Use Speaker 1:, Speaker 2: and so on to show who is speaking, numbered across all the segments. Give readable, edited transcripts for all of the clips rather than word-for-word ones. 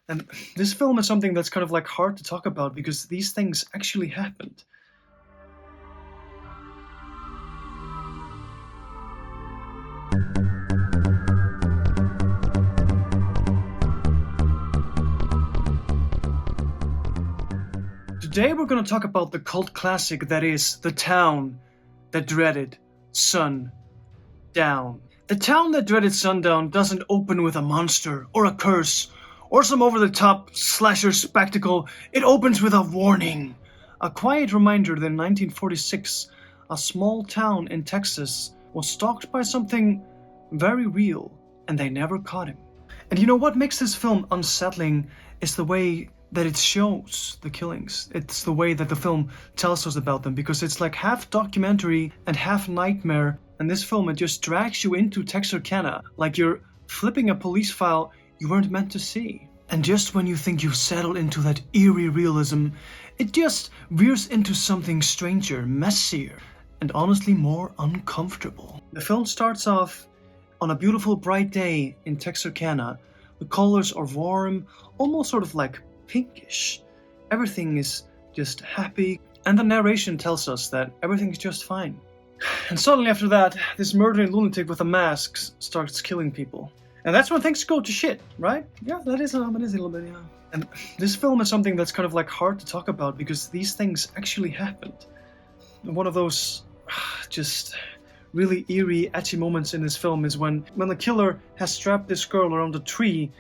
Speaker 1: And this film is something that's kind of like hard to talk about because these things actually happened. Today we're going to talk about the cult classic that is The Town That Dreaded Sundown. The Town That Dreaded Sundown doesn't open with a monster or a curse or some over-the-top slasher spectacle. It opens with a warning. A quiet reminder that in 1946, a small town in Texas was stalked by something very real, and they never caught him. And you know what makes this film unsettling is the way that it shows the killings. It's the way that the film tells us about them, because it's like half documentary and half nightmare. And this film, it just drags you into Texarkana, like you're flipping a police file you weren't meant to see. And just when you think you've settled into that eerie realism, it just veers into something stranger, messier, and honestly more uncomfortable. The film starts off on a beautiful bright day in Texarkana. The colors are warm, almost sort of like pinkish. Everything is just happy, and the narration tells us that everything's just fine. And suddenly after that, this murdering lunatic with a mask starts killing people. And that's when things go to shit, right? Yeah, it is a little bit, yeah. And this film is something that's kind of like hard to talk about because these things actually happened. And one of those just really eerie, etchy moments in this film is when the killer has strapped this girl around a tree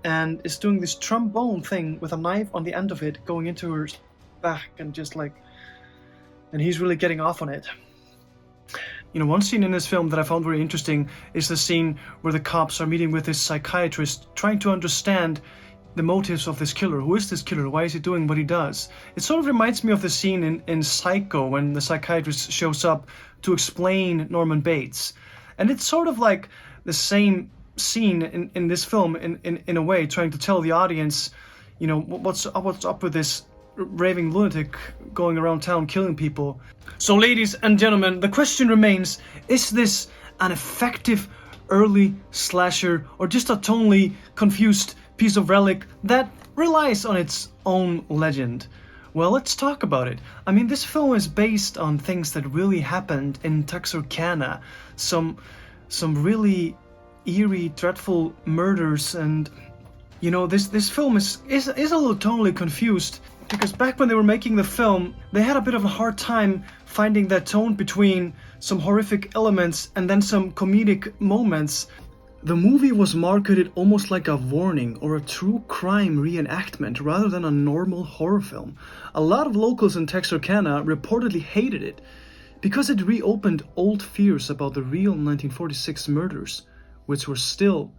Speaker 1: and is doing this trombone thing with a knife on the end of it going into her back, and just like, and he's really getting off on it. You know, one scene in this film that I found very interesting is the scene where the cops are meeting with this psychiatrist, trying to understand the motives of this killer. Who is this killer? Why is he doing what he does? It sort of reminds me of the scene in Psycho when the psychiatrist shows up to explain Norman Bates. And it's sort of like the same scene in this film in a way, trying to tell the audience, you know, what's up with this raving lunatic going around town killing people. So ladies and gentlemen, the question remains, is this an effective early slasher or just a tonally confused piece of relic that relies on its own legend? Well, let's talk about it. I mean, this film is based on things that really happened in Texarkana. Some really eerie, dreadful murders, and you know, this film is a little tonally confused because back when they were making the film, they had a bit of a hard time finding that tone between some horrific elements and then some comedic moments. The movie was marketed almost like a warning or a true crime reenactment rather than a normal horror film. A lot of locals in Texarkana reportedly hated it because it reopened old fears about the real 1946 murders, which were still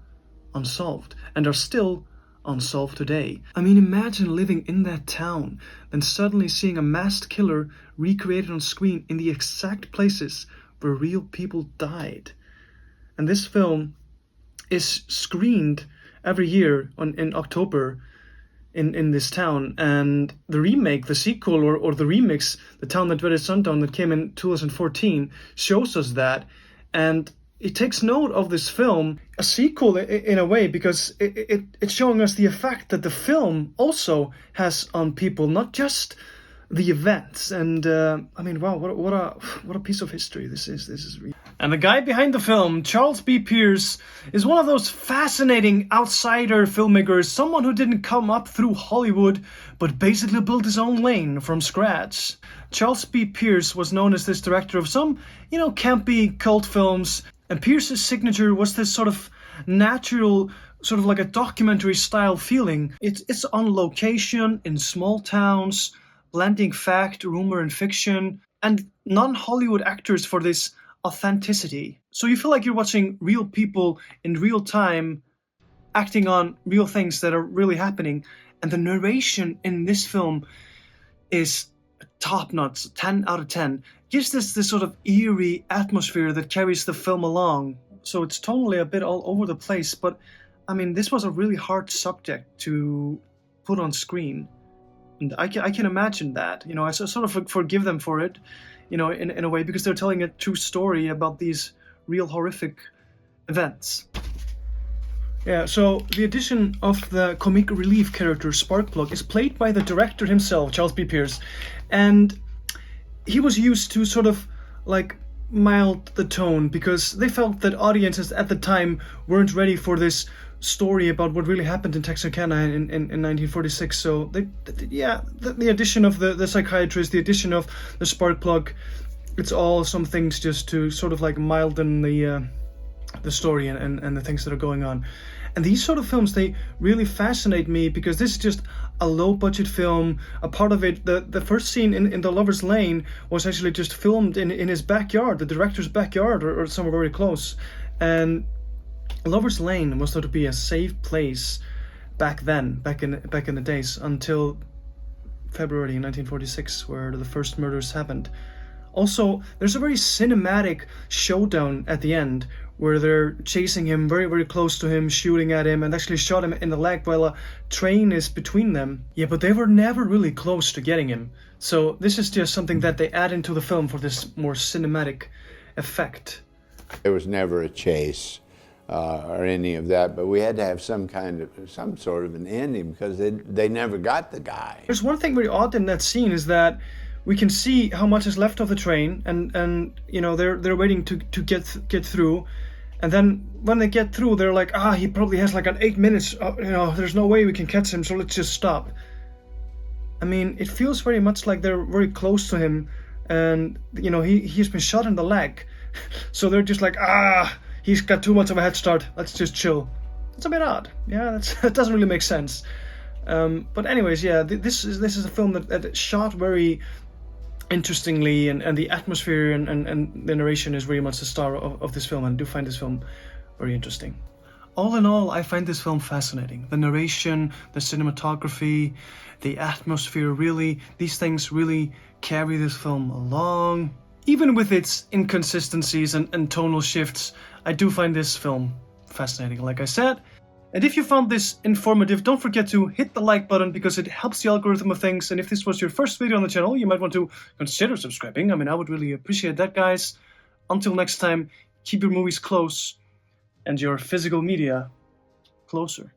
Speaker 1: unsolved and are still unsolved today. I mean, imagine living in that town, then suddenly seeing a masked killer recreated on screen in the exact places where real people died. And this film is screened every year in October in this town, and the remake, the sequel or the remix, The Town That Dreaded Sundown, that came in 2014, shows us that, and it takes note of this film, a sequel in a way, because it's showing us the effect that the film also has on people, not just the events. And I mean, wow, what a piece of history this is. This is real. And the guy behind the film, Charles B. Pierce, is one of those fascinating outsider filmmakers, someone who didn't come up through Hollywood, but basically built his own lane from scratch. Charles B. Pierce was known as this director of some, you know, campy cult films, and Pierce's signature was this sort of natural, sort of like a documentary style feeling. It's on location in small towns, blending fact, rumor, and fiction, and non-Hollywood actors for this authenticity. So you feel like you're watching real people in real time acting on real things that are really happening. And the narration in this film is top notch, 10 out of 10. Gives this sort of eerie atmosphere that carries the film along. So it's totally a bit all over the place, but I mean, this was a really hard subject to put on screen. And I can imagine that, you know, I sort of forgive them for it, you know, in a way, because they're telling a true story about these real horrific events. Yeah, so the addition of the comic relief character Sparkplug is played by the director himself, Charles B. Pierce, and he was used to sort of like mild the tone because they felt that audiences at the time weren't ready for this story about what really happened in Texarkana in 1946. So the addition of the psychiatrist, the addition of the Sparkplug, it's all some things just to sort of like milden the story and the things that are going on. And these sort of films, they really fascinate me because this is just a low budget film. A part of it, the first scene in the Lover's Lane was actually just filmed in his backyard, the director's backyard, or somewhere very close. And Lover's Lane was thought to be a safe place back then, back in the days, until February 1946, where the first murders happened. Also, there's a very cinematic showdown at the end where they're chasing him very, very close to him, shooting at him, and actually shot him in the leg while a train is between them. Yeah, but they were never really close to getting him. So this is just something that they add into the film for this more cinematic effect.
Speaker 2: There was never a chase or any of that, but we had to have some sort of an ending because they never got the guy.
Speaker 1: There's one thing very odd in that scene is that we can see how much is left of the train, and you know they're waiting to get through, and then when they get through, they're like, he probably has like an 8 minutes. There's no way we can catch him, so let's just stop. I mean, it feels very much like they're very close to him, and you know he's been shot in the leg, so they're just like, he's got too much of a head start. Let's just chill. It's a bit odd. Yeah, that doesn't really make sense. But anyways, yeah, this is a film that shot very interestingly, and the atmosphere and the narration is very much the star of this film, and I do find this film very interesting. All in all, I find this film fascinating. The narration, the cinematography, the atmosphere, really, these things really carry this film along. Even with its inconsistencies and tonal shifts, I do find this film fascinating, like I said. And if you found this informative, don't forget to hit the like button because it helps the algorithm of things. And if this was your first video on the channel, you might want to consider subscribing. I mean, I would really appreciate that, guys. Until next time, keep your movies close and your physical media closer.